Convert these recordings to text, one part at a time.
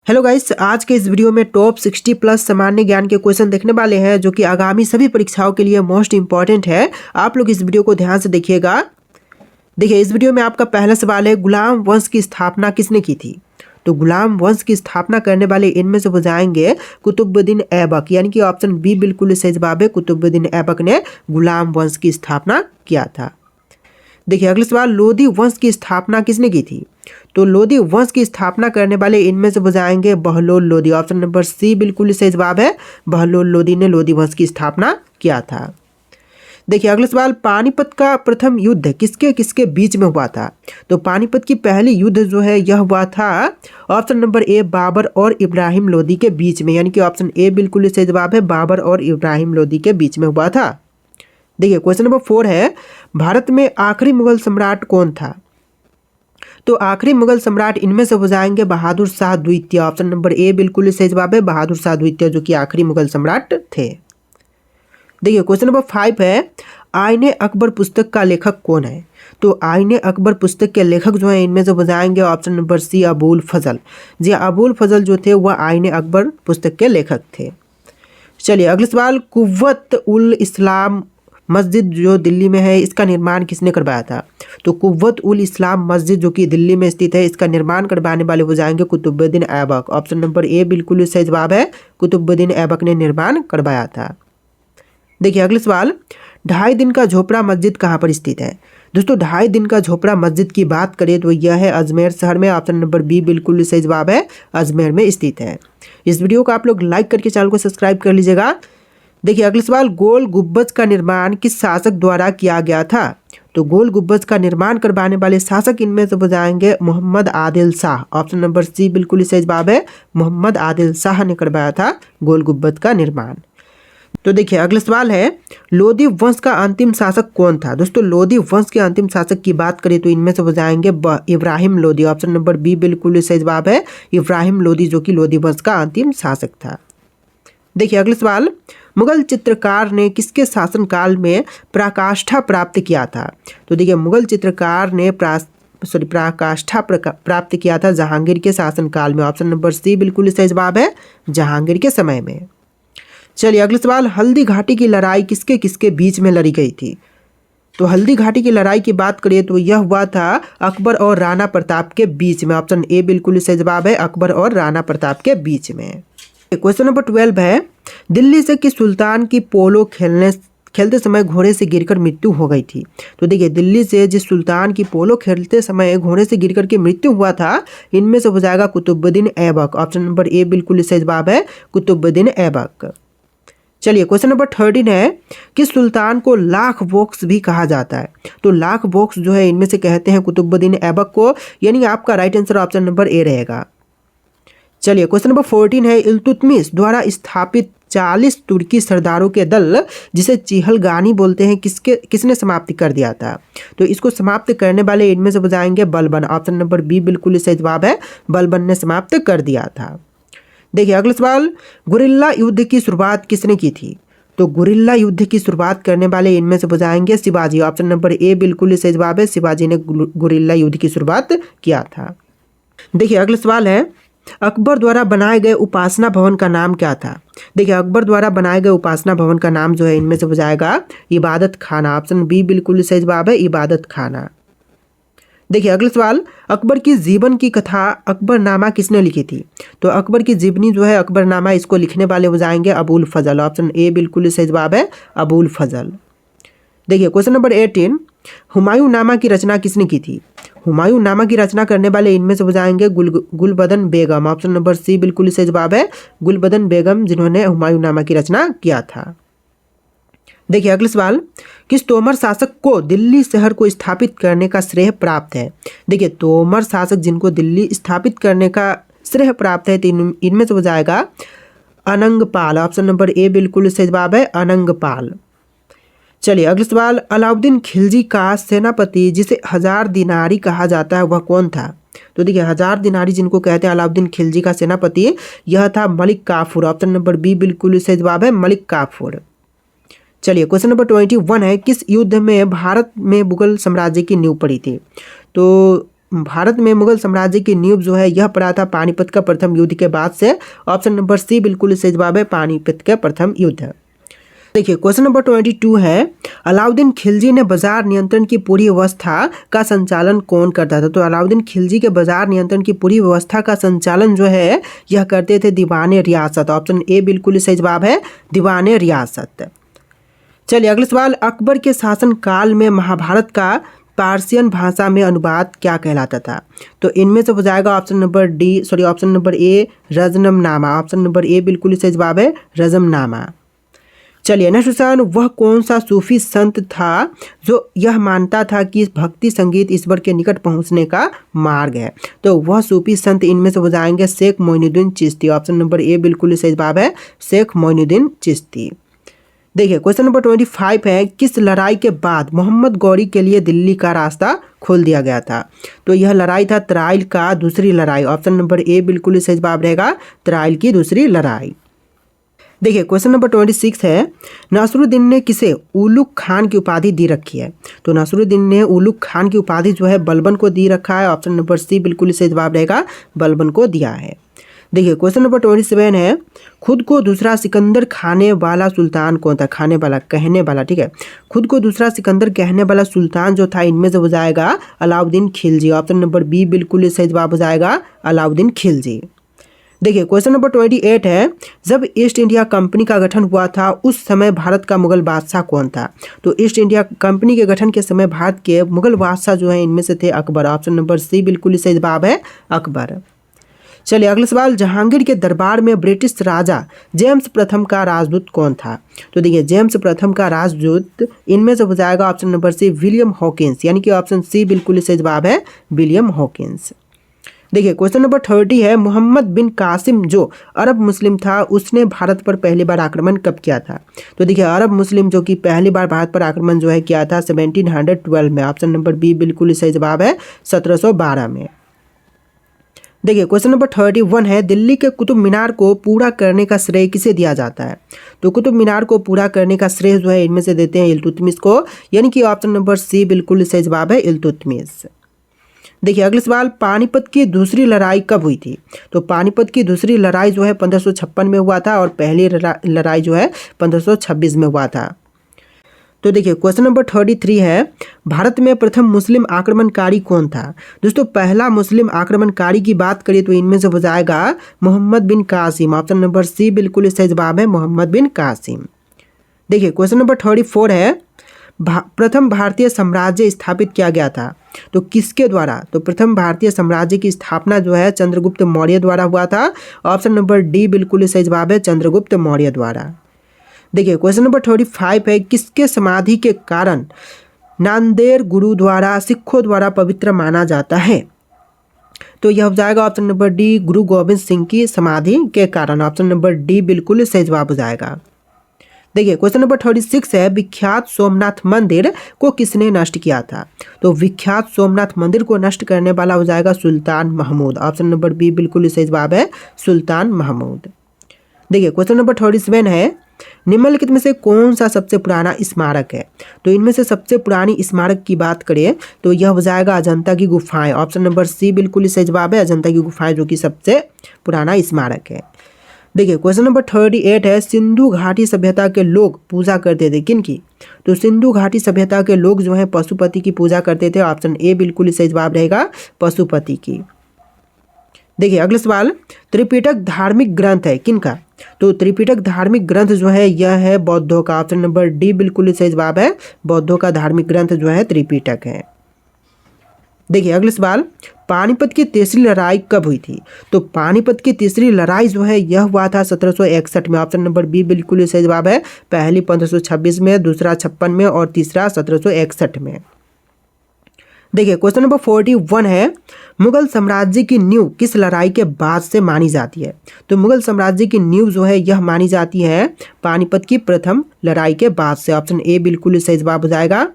Hello guys, आज के इस वीडियो में टॉप 60 प्लस सामान्य ज्ञान के क्वेश्चन देखने वाले हैं जो कि आगामी सभी परीक्षाओं के लिए मोस्ट इंपॉर्टेंट है। आप लोग इस वीडियो को ध्यान से देखिएगा। देखिए, इस वीडियो में आपका पहला सवाल है, गुलाम वंश की स्थापना किसने की थी? तो गुलाम वंश की स्थापना करने वाले इनमें से हो जाएंगे कुतुबुद्दीन ऐबक, यानी कि ऑप्शन बी बिल्कुल सही जवाब है। कुतुबुद्दीन ऐबक ने गुलाम वंश की स्थापना किया था। देखिए, अगला सवाल, लोधी वंश की स्थापना किसने की थी? तो लोधी वंश की स्थापना करने वाले इनमें से हो जाएंगे Bahlol Lodi. Option number C बिल्कुल सही जवाब है। बहलोल लोधी ने लोधी वंश की स्थापना किया था। देखिए, अगला सवाल, पानीपत का प्रथम युद्ध किसके किसके बीच में हुआ था? तो पानीपत की पहली युद्ध जो है यह हुआ था ऑप्शन नंबर ए बाबर और इब्राहिम लोधी के बीच में, यानी कि ऑप्शन ए बिल्कुल सही जवाब है। बाबर और इब्राहिम लोधी के बीच में हुआ था। देखिए, क्वेश्चन नंबर 4 है, भारत में आखिरी मुगल सम्राट कौन था? तो आखिरी मुगल सम्राट इनमें से हो जाएंगे बहादुर शाह द्वितीय। ऑप्शन नंबर ए बिल्कुल सही जवाब है। बहादुर शाह द्वितीय जो कि आखिरी मुगल सम्राट थे। देखिए, क्वेश्चन नंबर 5 है, आईने अकबर पुस्तक का लेखक कौन है? तो आईने अकबर पुस्तक के लेखक जो है इनमें से हो जाएंगे ऑप्शन नंबर सी अबुल फजल। जी, अबुल फजल जो थे वह आईने अकबर पुस्तक के लेखक थे। चलिए, अगला सवाल, कुव्वत उल इस्लाम मस्जिद जो दिल्ली में है इसका निर्माण किसने करवाया था? तो कुव्वत उल इस्लाम मस्जिद जो कि दिल्ली में स्थित है इसका निर्माण करवाने वाले हो जाएंगे Qutubuddin Aibak. Option number A बिल्कुल सही जवाब है। कुतुबुद्दीन ऐबक ने निर्माण करवाया था। देखिए, अगला सवाल, ढाई दिन का झोपड़ा मस्जिद कहाँ पर स्थित है? दोस्तों, ढाई दिन का झोपड़ा मस्जिद की बात करें तो यह है अजमेर शहर में। ऑप्शन नंबर बी बिल्कुल सही जवाब है। अजमेर में स्थित है। इस वीडियो को आप लोग लाइक करके चैनल को सब्सक्राइब कर लीजिएगा। देखिए, अगला सवाल, गोल गुब्बज का निर्माण किस शासक द्वारा किया गया था? तो गोल गुब्बज का निर्माण करवाने वाले शासक इनमें से हो जाएंगे Mohammad Adil Shah. Option number C बिल्कुल सही जवाब है। मोहम्मद आदिल शाह ने करवाया था गोल गुब्बज का निर्माण। तो देखिए, अगला सवाल है, लोधी वंश का अंतिम शासक कौन था? दोस्तों, लोधी वंश के अंतिम शासक की बात करें तो इनमें से हो जाएंगे Ibrahim Lodi. Option number B बिल्कुल सही जवाब है। इब्राहिम लोधी जो कि लोधी वंश का अंतिम शासक था। देखिए, अगला सवाल, मुगल चित्रकार ने किसके शासनकाल में पराकाष्ठा प्राप्त किया था? तो देखिए, मुगल चित्रकार ने पराकाष्ठा प्राप्त किया था जहांगीर के शासनकाल में। ऑप्शन नंबर सी बिल्कुल सही जवाब है। जहांगीर के समय में। चलिए, अगला सवाल, हल्दी घाटी की लड़ाई किसके किसके बीच में लड़ी गई थी? तो हल्दी घाटी की लड़ाई की बात करें तो यह हुआ था अकबर और राणा प्रताप के बीच में। ऑप्शन ए बिल्कुल सही जवाब है। अकबर और राणा प्रताप के बीच में। क्वेश्चन नंबर 12 है, दिल्ली से किस सुल्तान की पोलो खेलते समय घोड़े से गिरकर मृत्यु हो गई थी? तो देखिए, दिल्ली से जिस सुल्तान की पोलो खेलते समय घोड़े से गिरकर के मृत्यु हुआ था इनमें से हो जाएगा Qutubuddin Aibak. Option number A बिल्कुल सही जवाब है। कुतुबुद्दीन ऐबक। चलिए, क्वेश्चन नंबर 13 है, किस सुल्तान को लाख बॉक्स भी कहा जाता है? तो लाख बॉक्स जो है इनमें से कहते हैं कुतुबुद्दीन ऐबक को, यानी आपका राइट आंसर ऑप्शन नंबर ए रहेगा। चलिए, क्वेश्चन नंबर 14 है, इल्तुतमिश द्वारा स्थापित 40 तुर्की सरदारों के दल जिसे चिहलगानी बोलते हैं किसने समाप्त कर दिया था? तो इसको समाप्त करने वाले इनमें से हो जाएंगे बलबन। ऑप्शन नंबर बी बिल्कुल सही जवाब है। बलबन ने समाप्त कर दिया था। देखिए, अगला सवाल, गुरिल्ला युद्ध की शुरुआत किसने की थी? तो गुरिल्ला युद्ध की शुरुआत करने वाले इनमें से हो जाएंगे शिवाजी। ऑप्शन नंबर ए बिल्कुल सही जवाब है। शिवाजी ने गुरिल्ला युद्ध की शुरुआत किया था। देखिए, अगला सवाल है, अकबर द्वारा बनाए गए उपासना भवन का नाम क्या था? देखिए, अकबर द्वारा बनाए गए उपासना भवन का नाम जो है इनमें से हो जाएगा इबादत खाना। ऑप्शन बी बिल्कुल सही जवाब है। इबादत खाना। देखिए, अगला सवाल, अकबर की जीवन की कथा अकबरनामा किसने लिखी थी? तो अकबर की जीवनी जो है अकबरनामा इसको लिखने वाले हो जाएंगे अबुल फजल। ऑप्शन ए बिल्कुल सही जवाब है। अबुल फजल। देखिए, क्वेश्चन नंबर 18, हुमायूं नामा की रचना किसने की थी? हुमायूं नामा की रचना करने वाले इनमें से हो जाएंगे गुलबदन बेगम। ऑप्शन नंबर सी बिल्कुल सही जवाब है। गुलबदन बेगम जिन्होंने हुमायूं नामा की रचना किया था। देखिए, अगला सवाल, किस तोमर शासक को दिल्ली शहर को स्थापित करने का श्रेय प्राप्त है? देखिए, तोमर शासक जिनको दिल्ली स्थापित करने का श्रेय प्राप्त है तो इनमें से हो जाएगा अनंगपाल। ऑप्शन नंबर ए बिल्कुल सही जवाब है। अनंगपाल। चलिए, अगला सवाल, अलाउद्दीन खिलजी का सेनापति जिसे 1000 दिनारी कहा जाता है वह कौन था? तो देखिए, 1000 दिनारी जिनको कहते हैं अलाउद्दीन खिलजी का सेनापति यह था Malik Kafur. Option number B बिल्कुल सही जवाब है। मलिक काफूर। चलिए, क्वेश्चन नंबर 21 है, किस युद्ध में भारत में मुगल साम्राज्य की नींव पड़ी थी? तो भारत में मुगल साम्राज्य की नींव जो है यह पड़ा था पानीपत का प्रथम युद्ध के बाद से। ऑप्शन नंबर सी बिल्कुल सही जवाब है, पानीपत का प्रथम युद्ध। देखिए क्वेश्चन नंबर 22 है, अलाउद्दीन खिलजी ने बाजार नियंत्रण की पूरी व्यवस्था का संचालन कौन करता था? तो अलाउद्दीन खिलजी के बाजार नियंत्रण की पूरी व्यवस्था का संचालन जो है यह करते थे दीवाने रियासत। ऑप्शन ए बिल्कुल सही जवाब है, दीवाने रियासत। चलिए अगला सवाल, अकबर के शासन काल में महाभारत का पार्सियन भाषा में अनुवाद क्या कहलाता था? तो इनमें से हो जाएगा ऑप्शन नंबर ए रजमनामा। ऑप्शन नंबर ए बिल्कुल सही जवाब है, रजमनामा। चलिए नेक्स्ट क्वेश्चन, वह कौन सा सूफी संत था जो यह मानता था कि भक्ति संगीत ईश्वर के निकट पहुंचने का मार्ग है? तो वह सूफी संत इनमें से हो जाएंगे Sheikh Moinuddin Chishti. Option number A बिल्कुल सही जवाब है, शेख मोइनुद्दीन चिश्ती। देखिए क्वेश्चन नंबर 25 है, किस लड़ाई के बाद मोहम्मद गौरी के लिए दिल्ली का रास्ता खोल दिया गया था? तो यह लड़ाई था तराइल का दूसरी लड़ाई। ऑप्शन नंबर ए बिल्कुल सही जवाब रहेगा, तराइल की दूसरी लड़ाई। देखिए क्वेश्चन नंबर 26 है, नसरुद्दीन ने किसे उलुग खान की उपाधि दी रखी है? तो नसरुद्दीन ने उलुग खान की उपाधि जो है बलबन को दी रखा है। ऑप्शन नंबर सी बिल्कुल सही जवाब रहेगा, बलबन को दिया है। देखिए क्वेश्चन नंबर 27 है, खुद को दूसरा सिकंदर खाने वाला सुल्तान कौन था? खाने वाला, कहने वाला, ठीक है। खुद को दूसरा सिकंदर कहने वाला सुल्तान जो था इनमें से हो जाएगा Alauddin Khilji. Option number B बिल्कुल सही जवाब हो जाएगा, अलाउद्दीन खिलजी। देखिए क्वेश्चन नंबर 28 है, जब ईस्ट इंडिया कंपनी का गठन हुआ था उस समय भारत का मुगल बादशाह कौन था? तो ईस्ट इंडिया कंपनी के गठन के समय भारत के मुगल बादशाह जो है इनमें से थे अकबर। ऑप्शन नंबर सी बिल्कुल सही जवाब है, अकबर। चलिए अगला सवाल, जहांगीर के दरबार में ब्रिटिश राजा जेम्स प्रथम का राजदूत कौन था? तो देखिए जेम्स प्रथम का राजदूत इनमें से हो जाएगा option number C William Hawkins, यानी कि ऑप्शन सी बिल्कुल सही जवाब है, विलियम हॉकिंस। देखिए क्वेश्चन नंबर 30 है, मोहम्मद बिन कासिम जो अरब मुस्लिम था उसने भारत पर पहली बार आक्रमण कब किया था? तो देखिए अरब मुस्लिम जो कि पहली बार भारत पर आक्रमण जो है किया था 1712 में। ऑप्शन नंबर बी बिल्कुल सही जवाब है, 1712 में। देखिए क्वेश्चन नंबर 31 है, दिल्ली के कुतुब मीनार को पूरा करने का श्रेय किसे दिया जाता है? तो कुतुब मीनार को पूरा करने का श्रेय जो है इनमें से देते हैं इल्तुतमिश को, यानी कि ऑप्शन नंबर सी बिल्कुल सही जवाब है, इल्तुतमिश। देखिए अगला सवाल, पानीपत की दूसरी लड़ाई कब हुई थी? तो पानीपत की दूसरी लड़ाई जो है 1556 में हुआ था और पहली लड़ाई जो है 1526 में हुआ था। तो देखिए क्वेश्चन नंबर 33 है, भारत में प्रथम मुस्लिम आक्रमणकारी कौन था? दोस्तों पहला मुस्लिम आक्रमणकारी की बात करिए तो इनमें से हो जाएगा मोहम्मद बिन कासिम। ऑप्शन नंबर सी बिल्कुल सही जवाब है, मोहम्मद बिन कासिम। देखिए क्वेश्चन नंबर 34 है, प्रथम भारतीय साम्राज्य स्थापित किया गया था तो किसके द्वारा? तो प्रथम भारतीय साम्राज्य की स्थापना जो है चंद्रगुप्त मौर्य द्वारा हुआ था। ऑप्शन नंबर डी बिल्कुल सही जवाब है, चंद्रगुप्त मौर्य द्वारा। देखिए क्वेश्चन नंबर 35 है, किसके समाधि के कारण नांदेड़ गुरुद्वारा सिखों द्वारा पवित्र माना जाता है? तो यह हो जाएगा ऑप्शन नंबर डी, गुरु गोविंद सिंह की समाधि के कारण। ऑप्शन नंबर डी बिल्कुल सही जवाब हो जाएगा। देखिए क्वेश्चन नंबर 36 है, विख्यात सोमनाथ मंदिर को किसने नष्ट किया था? तो विख्यात सोमनाथ मंदिर को नष्ट करने वाला हो जाएगा सुल्तान महमूद। ऑप्शन नंबर बी बिल्कुल सही जवाब है, सुल्तान महमूद। देखिए क्वेश्चन नंबर 37 है, निम्नलिखित में से कौन सा सबसे पुराना स्मारक है? तो इनमें से सबसे पुरानी स्मारक की बात करें तो यह हो जाएगा अजंता की गुफाएं। ऑप्शन नंबर सी बिल्कुल सही जवाब है, अजंता की गुफाएं जो कि सबसे पुराना स्मारक है। देखिए क्वेश्चन नंबर 38 है, सिंधु घाटी सभ्यता के लोग पूजा करते थे किन की? तो सिंधु घाटी सभ्यता के लोग जो है पशुपति की पूजा करते थे। ऑप्शन ए बिल्कुल सही जवाब रहेगा, पशुपति की। देखिए अगला सवाल, त्रिपिटक धार्मिक ग्रंथ है किनका? तो त्रिपिटक धार्मिक ग्रंथ जो है यह है बौद्धों का। ऑप्शन नंबर डी बिल्कुल सही जवाब है, बौद्धों का धार्मिक ग्रंथ जो है त्रिपिटक है। देखिए अगला सवाल, पानीपत की तीसरी लड़ाई कब हुई थी? तो पानीपत की तीसरी लड़ाई जो है यह हुआ था 1761 में। ऑप्शन नंबर बी बिल्कुल सही जवाब है, पहली 1526 में, दूसरा 56 में और तीसरा 1761 में। देखिए क्वेश्चन नंबर 41 है, मुगल साम्राज्य की नींव किस लड़ाई के बाद से मानी जाती है? तो मुगल साम्राज्य की नींव जो है यह मानी जाती है पानीपत की प्रथम लड़ाई के बाद से। ऑप्शन ए बिल्कुल सही जवाब हो जाएगा।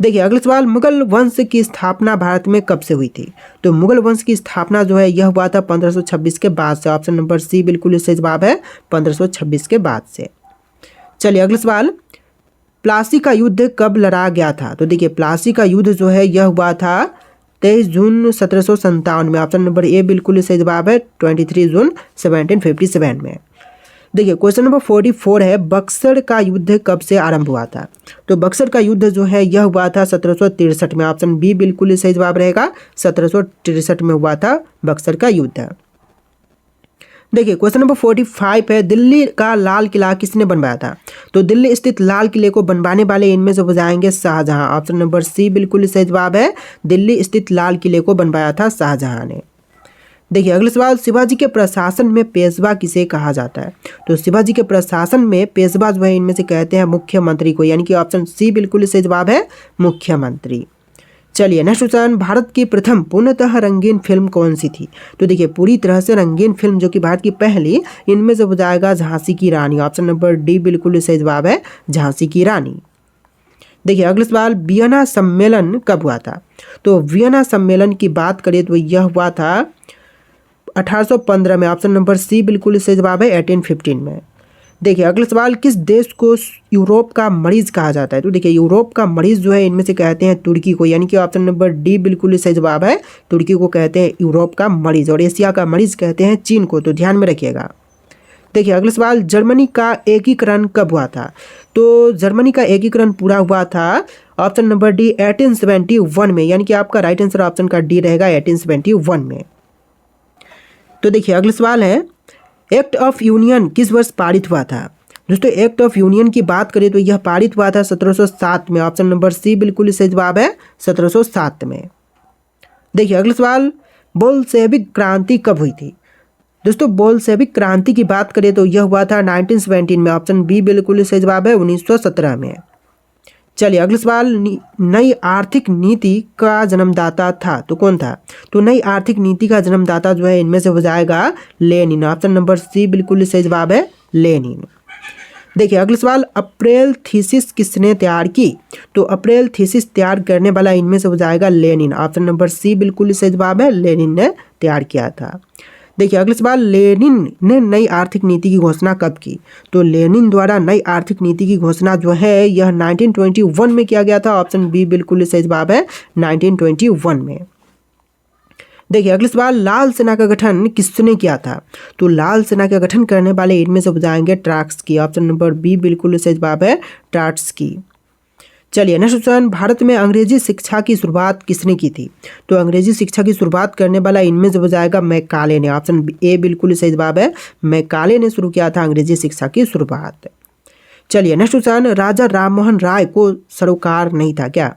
देखिए अगला सवाल, मुगल वंश की स्थापना भारत में कब से हुई थी? तो मुगल वंश की स्थापना जो है यह हुआ था 1526 के बाद से। ऑप्शन नंबर सी बिल्कुल सही जवाब है, 1526 के बाद से। चलिए अगला सवाल, प्लासी का युद्ध कब लड़ा गया था? तो देखिए प्लासी का युद्ध जो है यह हुआ था 23 जून 1757 में। ऑप्शन नंबर ए बिल्कुल सही जवाब है 23 जून 1757 में। देखिए क्वेश्चन नंबर 44 है, बक्सर का युद्ध कब से आरंभ हुआ था? तो बक्सर का युद्ध जो है यह हुआ था 1763 में। ऑप्शन बी बिल्कुल सही जवाब रहेगा, 1763 में हुआ था बक्सर का युद्ध। देखिए क्वेश्चन नंबर 45 है, दिल्ली का लाल किला किसने बनवाया था? तो दिल्ली स्थित लाल किले को बनवाने वाले इनमें से हो जाएंगे शाहजहां। ऑप्शन नंबर सी बिल्कुल सही जवाब है, दिल्ली स्थित लाल किले को बनवाया था शाहजहां ने। देखिए अगला सवाल, शिवाजी के प्रशासन में पेशवा किसे कहा जाता है? तो शिवाजी के प्रशासन में पेशवा जो है इनमें से कहते हैं मुख्यमंत्री को, यानी कि ऑप्शन सी बिल्कुल सही जवाब है, मुख्यमंत्री। चलिए नेक्स्ट क्वेश्चन, भारत की प्रथम पूर्णतः रंगीन फिल्म कौन सी थी? तो देखिए पूरी तरह से रंगीन फिल्म जो कि भारत की पहली, इनमें से हो जाएगा झांसी की रानी। ऑप्शन नंबर डी बिल्कुल सही जवाब है, झांसी की रानी। देखिए अगला सवाल, वियना सम्मेलन कब हुआ था? तो वियना सम्मेलन की बात करें तो यह हुआ था 1815 में। ऑप्शन नंबर सी बिल्कुल सही जवाब है, 1815 में। देखिए अगला सवाल, किस देश को यूरोप का मरीज कहा जाता है? तो देखिए यूरोप का मरीज जो है इनमें से कहते हैं तुर्की को, यानी कि ऑप्शन नंबर डी बिल्कुल सही जवाब है, तुर्की को कहते हैं यूरोप का मरीज। और एशिया का मरीज कहते हैं चीन को, तो ध्यान में रखिएगा। देखिए अगला सवाल, जर्मनी का एकीकरण कब हुआ था? तो जर्मनी का एकीकरण पूरा हुआ था ऑप्शन नंबर डी 1871 में, यानी कि आपका राइट आंसर ऑप्शन का डी रहेगा 1871 में। तो देखिए अगला सवाल है, एक्ट ऑफ यूनियन किस वर्ष पारित हुआ था? दोस्तों एक्ट ऑफ यूनियन की बात करें तो यह पारित हुआ था 1707 में। ऑप्शन नंबर सी बिल्कुल सही जवाब है, 1707 में। देखिए अगला सवाल, बोल्शेविक क्रांति कब हुई थी? दोस्तों बोल्शेविक क्रांति की बात करें तो यह हुआ था 1917 में। ऑप्शन बी बिल्कुल सही जवाब है, 1917 में। चलिए अगला सवाल, नई आर्थिक नीति का जन्मदाता था, तो कौन था? तो नई आर्थिक नीति का जन्मदाता जो है इनमें से हो जाएगा लेनिन। ऑप्शन नंबर सी बिल्कुल सही जवाब है, लेनिन। देखिए अगला सवाल, अप्रैल थीसिस किसने तैयार की? तो अप्रैल थीसिस तैयार करने वाला इनमें से हो जाएगा लेनिन। ऑप्शन नंबर सी बिल्कुल सही जवाब है, लेनिन ने तैयार किया था। देखिए अगला सवाल, लेनिन ने नई आर्थिक नीति की घोषणा कब की? तो लेनिन द्वारा नई आर्थिक नीति की घोषणा जो है यह 1921 में किया गया था। ऑप्शन बी बिल्कुल सही जवाब है, 1921 में। देखिए अगला सवाल, लाल सेना का गठन किसने किया था? तो लाल सेना का गठन करने वाले इनमें से हो जाएंगे ट्राट्स्की। ऑप्शन नंबर बी बिल्कुल सही जवाब है, ट्राट्स्की। चलिए नेक्स्ट क्वेश्चन, भारत में अंग्रेजी शिक्षा की शुरुआत किसने की थी? तो अंग्रेजी शिक्षा की शुरुआत करने वाला इनमें से हो जाएगा मैकाले ने। ऑप्शन ए बिल्कुल सही जवाब है, मैकाले ने शुरू किया था अंग्रेजी शिक्षा की शुरुआत। चलिए नेक्स्ट क्वेश्चन, राजा राममोहन राय को सरोकार नहीं था क्या?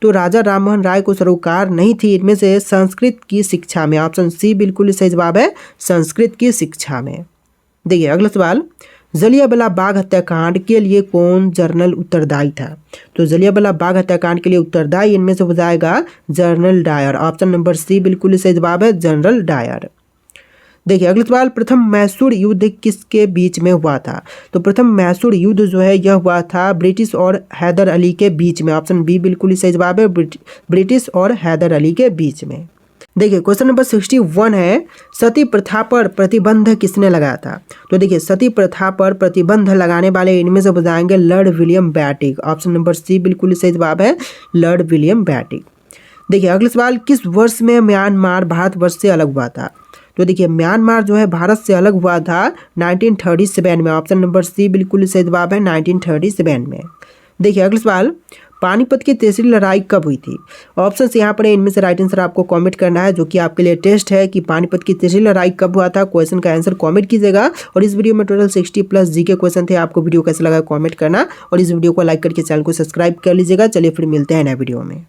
तो राजा राममोहन राय को सरोकार नहीं थी इनमें से संस्कृत की शिक्षा में। ऑप्शन सी बिल्कुल सही जवाब है, संस्कृत की शिक्षा में। देखिए अगला सवाल, जलियांवाला बाग हत्याकांड के लिए कौन जनरल उत्तरदायी था? तो जलियांवाला बाग हत्याकांड के लिए उत्तरदायी इनमें से हो जाएगा General Dyer. Option number C बिल्कुल सही जवाब है, जनरल डायर। देखिए अगला सवाल, प्रथम मैसूर युद्ध किसके बीच में हुआ था? तो प्रथम मैसूर युद्ध जो है यह हुआ था ब्रिटिश और हैदर अली के बीच में। ऑप्शन बी बिल्कुल सही जवाब है, ब्रिटिश और हैदर अली के बीच में। देखिए क्वेश्चन नंबर 61 है, सती प्रथा पर प्रतिबंध किसने लगाया था? तो देखिए सती प्रथा पर प्रतिबंध लगाने वाले इनमें से बताएंगे Lord William Bentinck. Option number C बिल्कुल सही जवाब है, लॉर्ड विलियम बेंटिक। देखिए अगला सवाल, किस वर्ष में म्यांमार भारतवर्ष से अलग हुआ था? तो देखिए म्यांमार जो है भारत से अलग हुआ था 1937 में। ऑप्शन नंबर सी बिल्कुल सही जवाब है, 1937 में। देखिए अगला सवाल, पानीपत की तीसरी लड़ाई कब हुई थी? ऑप्शन यहाँ पर इनमें से राइट आंसर आपको कमेंट करना है, जो कि आपके लिए टेस्ट है कि पानीपत की तीसरी लड़ाई कब हुआ था। क्वेश्चन का आंसर कमेंट कीजिएगा। और इस वीडियो में टोटल 60+ जीके क्वेश्चन थे। आपको वीडियो कैसा लगा कमेंट करना, और इस वीडियो को लाइक करके चैनल को सब्सक्राइब कर लीजिएगा। चलिए फिर मिलते हैं नए वीडियो में।